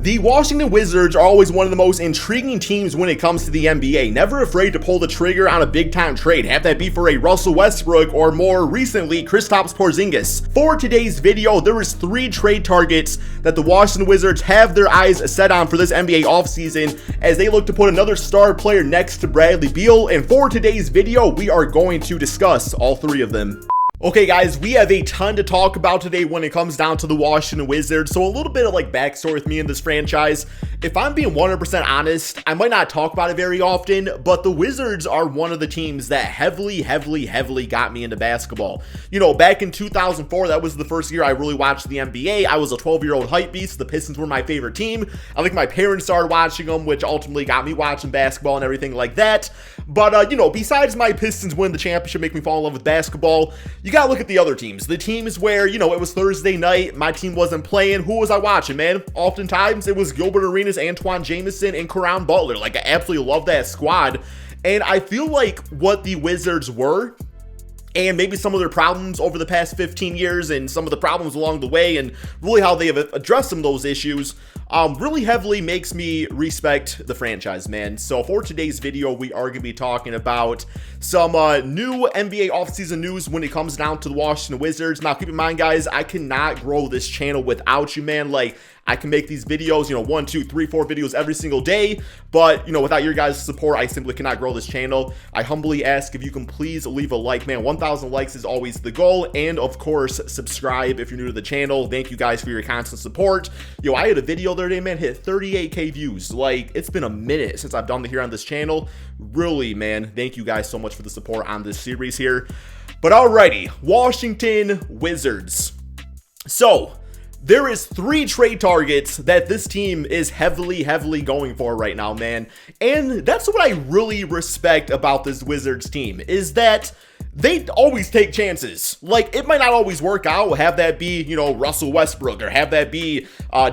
The Washington Wizards are always one of the most intriguing teams when it comes to the NBA, never afraid to pull the trigger on a big-time trade, have that be for a Russell Westbrook or more recently, Kristaps Porzingis. For today's video, there is 3 trade targets that the Washington Wizards have their eyes set on for this NBA offseason as they look to put another star player next to Bradley Beal, and for today's video, we are going to discuss all 3 of them. Okay guys, we have a ton to talk about today when it comes down to the Washington Wizards, so a little bit of backstory with me in this franchise. If I'm being 100% honest, I might not talk about it very often, but the Wizards are one of the teams that heavily got me into basketball. You know, back in 2004, that was the first year I really watched the NBA. I was a 12-year-old hype beast. The Pistons were my favorite team. I think my parents started watching them, which ultimately got me watching basketball and everything like that. But, you know, besides my Pistons winning the championship, make me fall in love with basketball, you gotta look at the other teams. The teams where, you know, it was Thursday night, my team wasn't playing. Who was I watching, man? Oftentimes, it was Gilbert Arenas, Antoine Jamison, and Caron Butler. I absolutely love that squad. And I feel like what the Wizards were, and maybe some of their problems over the past 15 years and some of the problems along the way and really how they have addressed some of those issues really heavily makes me respect the franchise, man. So for today's video, we are going to be talking about some new NBA offseason news when it comes down to the Washington Wizards. Now, keep in mind, guys, I cannot grow this channel without you, man. I can make these videos, you know, 1, 2, 3, 4 videos every single day, but, you know, without your guys' support, I simply cannot grow this channel. I humbly ask if you can please leave a like, man. 1,000 likes is always the goal, and of course, subscribe if you're new to the channel. Thank you guys for your constant support. Yo, I had a video the other day, man, hit 38K views. It's been a minute since I've done it here on this channel. Really, man, thank you guys so much for the support on this series here. But alrighty, Washington Wizards. So, there is 3 trade targets that this team is heavily going for right now, man. And that's what I really respect about this Wizards team, is that they always take chances. It might not always work out. Have that be, you know, Russell Westbrook, or have that be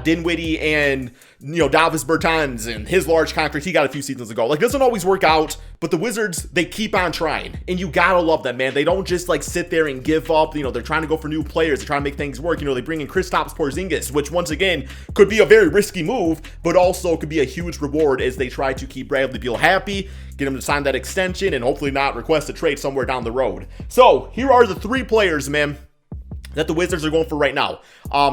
Dinwiddie and, you know, Davis Bertans and his large contract he got a few seasons ago. It doesn't always work out, but the Wizards, they keep on trying, and you gotta love them, man. They don't just sit there and give up. You know, they're trying to go for new players. They're trying to make things work. You know, they bring in Kristaps Porzingis, which once again could be a very risky move, but also could be a huge reward as they try to keep Bradley Beal happy, get him to sign that extension, and hopefully not request a trade somewhere down the road. So here are the 3 players, man, that the Wizards are going for right now.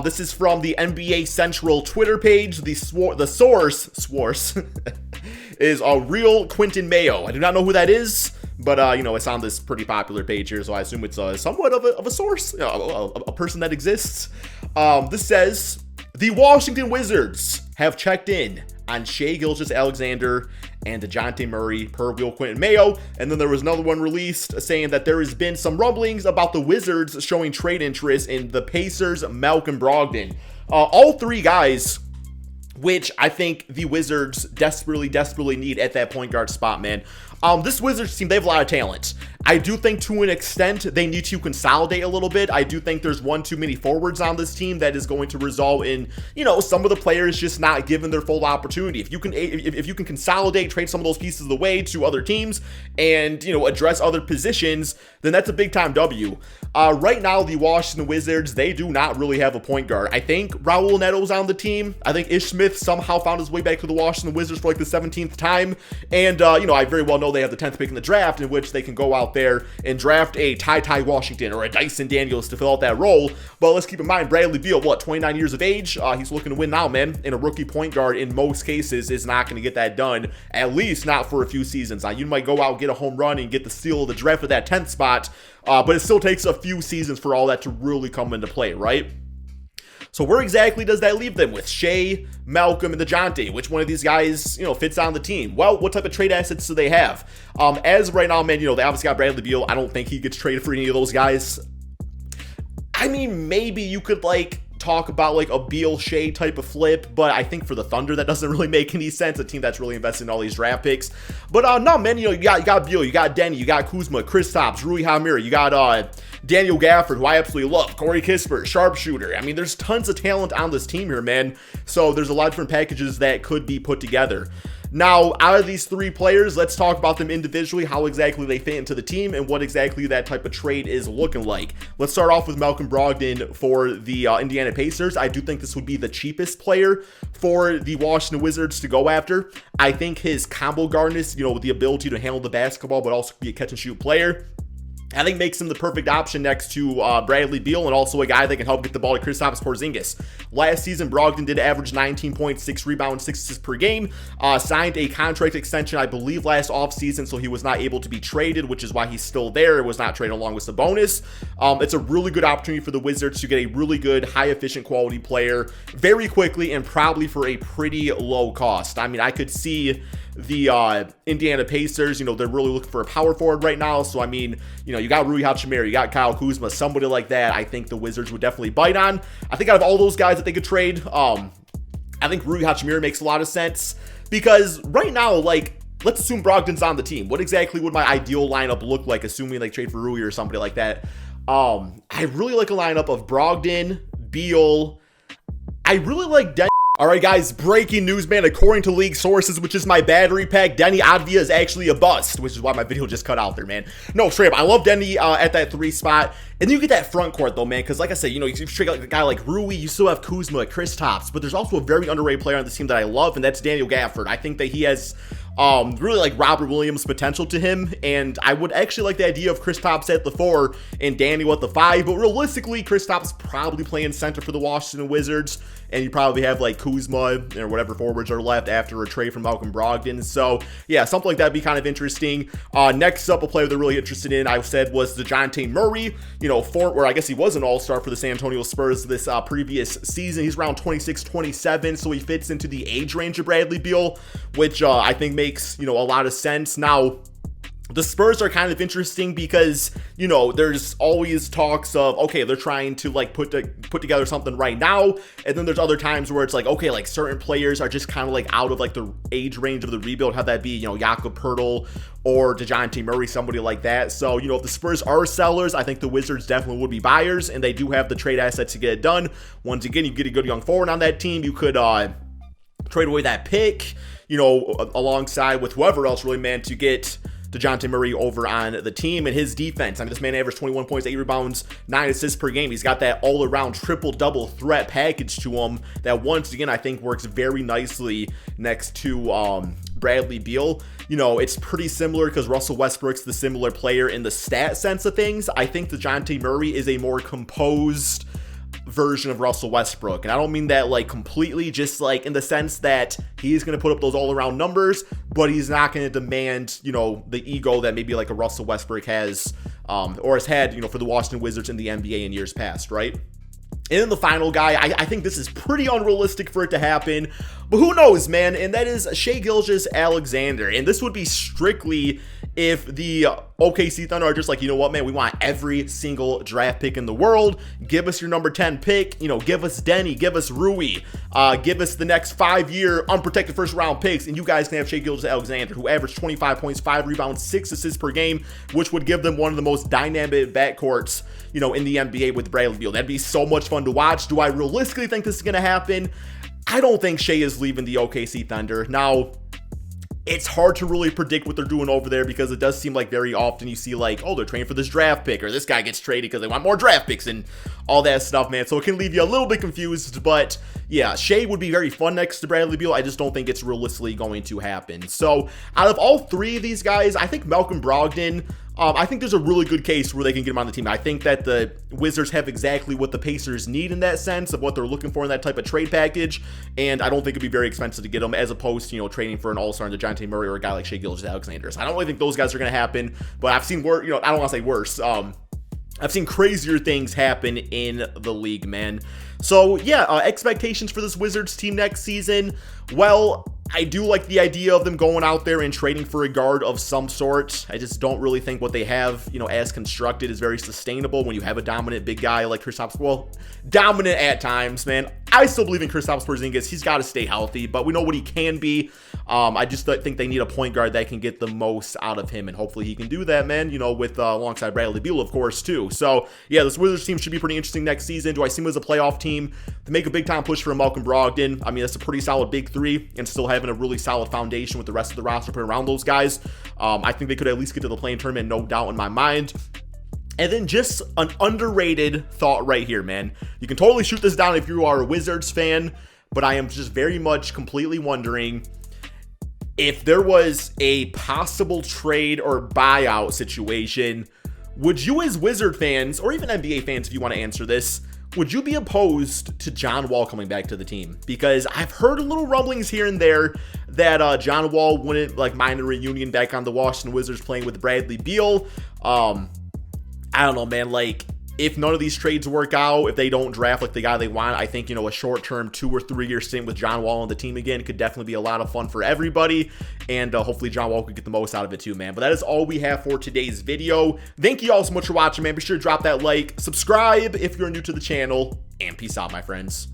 This is from the NBA Central Twitter page. The source is a real Quentin Mayo. I do not know who that is, but you know, it's on this pretty popular page here, so I assume it's somewhat of a source, a person that exists. This says, the Washington Wizards have checked in on Shai Gilgeous-Alexander and Dejounte Murray, per Will Quentin Mayo. And then there was another one released saying that there has been some rumblings about the Wizards showing trade interest in the Pacers' Malcolm Brogdon. All 3 guys, which I think the Wizards desperately need at that point guard spot, man. This Wizards team, they have a lot of talent. I do think to an extent they need to consolidate a little bit. I do think there's one too many forwards on this team that is going to result in, you know, some of the players just not given their full opportunity. If you can consolidate, trade some of those pieces away to other teams and, you know, address other positions, then that's a big time W. Right now, the Washington Wizards, they do not really have a point guard. I think Raul Neto's on the team. I think Ish Smith somehow found his way back to the Washington Wizards for the 17th time. And, you know, I very well know they have the 10th pick in the draft, in which they can go out there and draft a Ty Washington or a Dyson Daniels to fill out that role. But let's keep in mind, Bradley Beal, 29 years of age? He's looking to win now, man. And a rookie point guard, in most cases, is not going to get that done, at least not for a few seasons. Now, you might go out, get a home run, and get the steal of the draft for that 10th spot, but it still takes a few seasons for all that to really come into play, right? So where exactly does that leave them with Shai, Malcolm, and Dejounte? Which one of these guys, you know, fits on the team? Well, what type of trade assets do they have? As of right now, man, you know, they obviously got Bradley Beal. I don't think he gets traded for any of those guys. I mean, maybe you could talk about a Beal Shai type of flip, but I think for the Thunder that doesn't really make any sense, a team that's really invested in all these draft picks. But no, man, you know, you got Beal, you got Denny, you got Kuzma, Kristaps, Rui Hachimura, you got Daniel Gafford, who I absolutely love, Corey Kispert, sharpshooter. I mean, there's tons of talent on this team here, man. So there's a lot of different packages that could be put together. Now, out of these three players, let's talk about them individually, how exactly they fit into the team, and what exactly that type of trade is looking like. Let's start off with Malcolm Brogdon for the Indiana Pacers. I do think this would be the cheapest player for the Washington Wizards to go after. I think his combo guardness, with the ability to handle the basketball, but also be a catch and shoot player, I think makes him the perfect option next to Bradley Beal, and also a guy that can help get the ball to Kristaps Porzingis. Last season, Brogdon did average 19.6 rebounds, 6 assists per game, signed a contract extension, I believe, last offseason, so he was not able to be traded, which is why he's still there. It was not traded along with Sabonis. It's a really good opportunity for the Wizards to get a really good, high-efficient quality player very quickly and probably for a pretty low cost. I mean, I could see the Indiana Pacers, they're really looking for a power forward right now. So, I mean, you got Rui Hachimura, you got Kyle Kuzma, somebody like that, I think the Wizards would definitely bite on. I think out of all those guys that they could trade, I think Rui Hachimura makes a lot of sense because right now, let's assume Brogdon's on the team. What exactly would my ideal lineup look like, assuming they trade for Rui or somebody like that? I really like a lineup of Brogdon, Beal. I really like All right, guys, breaking news, man. According to league sources, which is my battery pack, Denny Advia is actually a bust, which is why my video just cut out there, man. No, straight up, I love Denny at that 3 spot. And then you get that front court, though, man, because like I said, you straight out a guy like Rui, you still have Kuzma, Kristaps, but there's also a very underrated player on this team that I love, and that's Daniel Gafford. I think that he has really like Robert Williams potential to him, and I would actually like the idea of Kristaps at the 4 and Daniel at the 5, but realistically, Kristaps probably playing center for the Washington Wizards, and you probably have like Kuzma or whatever forwards are left after a trade from Malcolm Brogdon. So yeah, something like that would be kind of interesting. Next up, a player they're really interested in, I said, was Dejounte Murray, where I guess he was an all-star for the San Antonio Spurs this previous season. He's around 26, 27, so he fits into the age range of Bradley Beal, which I think makes, a lot of sense. Now, the Spurs are kind of interesting because, there's always talks of, okay, they're trying to put together something right now. And then there's other times where it's like, okay, certain players are just kind of out of the age range of the rebuild. Have that be, Jakob Poeltl or Dejounte Murray, somebody like that. So, if the Spurs are sellers, I think the Wizards definitely would be buyers, and they do have the trade assets to get it done. Once again, you get a good young forward on that team. You could trade away that pick, alongside with whoever else really, man, to get Dejounte Murray over on the team. And his defense, I mean, this man averaged 21 points, 8 rebounds, 9 assists per game. He's got that all-around triple-double threat package to him that, once again, I think works very nicely next to Bradley Beal. It's pretty similar because Russell Westbrook's the similar player in the stat sense of things. I think Dejounte Murray is a more composed version of Russell Westbrook, and I don't mean that completely, just in the sense that he's going to put up those all-around numbers, but he's not going to demand the ego that maybe a Russell Westbrook has or has had for the Washington Wizards in the NBA in years past, right? And then the final guy, I think this is pretty unrealistic for it to happen, but who knows, man, and that is Shai Gilgeous-Alexander. And this would be strictly if the OKC Thunder are just you know what, man, we want every single draft pick in the world. Give us your number 10 pick, give us Denny, give us Rui, give us the next 5-year unprotected first round picks, and you guys can have Shai Gilgeous-Alexander, who averaged 25 points, 5 rebounds, 6 assists per game, which would give them one of the most dynamic backcourts, in the NBA with Bradley Beal. That'd be so much fun to watch. Do I realistically think this is going to happen? I don't think Shai is leaving the OKC Thunder. Now, it's hard to really predict what they're doing over there because it does seem very often you see oh, they're trading for this draft pick, or this guy gets traded because they want more draft picks and all that stuff, man. So it can leave you a little bit confused, but yeah, Shai would be very fun next to Bradley Beal. I just don't think it's realistically going to happen. So out of all three of these guys, I think Malcolm Brogdon, I think there's a really good case where they can get him on the team. I think that the Wizards have exactly what the Pacers need in that sense of what they're looking for in that type of trade package, and I don't think it'd be very expensive to get him as opposed to, trading for an all-star in Dejounte Murray or a guy like Shai Gilgeous-Alexander. So I don't really think those guys are going to happen, but I've seen worse, I don't want to say worse. I've seen crazier things happen in the league, man. So yeah, expectations for this Wizards team next season. Well, I do like the idea of them going out there and trading for a guard of some sort. I just don't really think what they have, as constructed is very sustainable when you have a dominant big guy like Kristaps. Well, dominant at times, man. I still believe in Kristaps Porzingis. He's got to stay healthy, but we know what he can be. I just think they need a point guard that can get the most out of him, and hopefully he can do that, man, you know, with alongside Bradley Beal, of course, too. So, yeah, this Wizards team should be pretty interesting next season. Do I see them as a playoff team? To make a big-time push for Malcolm Brogdon, I mean, that's a pretty solid big three, and still having a really solid foundation with the rest of the roster put around those guys. I think they could at least get to the play-in tournament, no doubt in my mind. And then just an underrated thought right here, man. You can totally shoot this down if you are a Wizards fan, but I am just very much completely wondering if there was a possible trade or buyout situation, would you as Wizard fans, or even NBA fans if you want to answer this, would you be opposed to John Wall coming back to the team? Because I've heard little rumblings here and there that John Wall wouldn't mind a reunion back on the Washington Wizards playing with Bradley Beal. I don't know, man, if none of these trades work out, if they don't draft the guy they want, I think, you know, a short-term 2 or 3 year stint with John Wall on the team again could definitely be a lot of fun for everybody, and hopefully John Wall could get the most out of it too, man. But that is all we have for today's video. Thank you all so much for watching, man. Be sure to drop that like, subscribe if you're new to the channel, and peace out, my friends.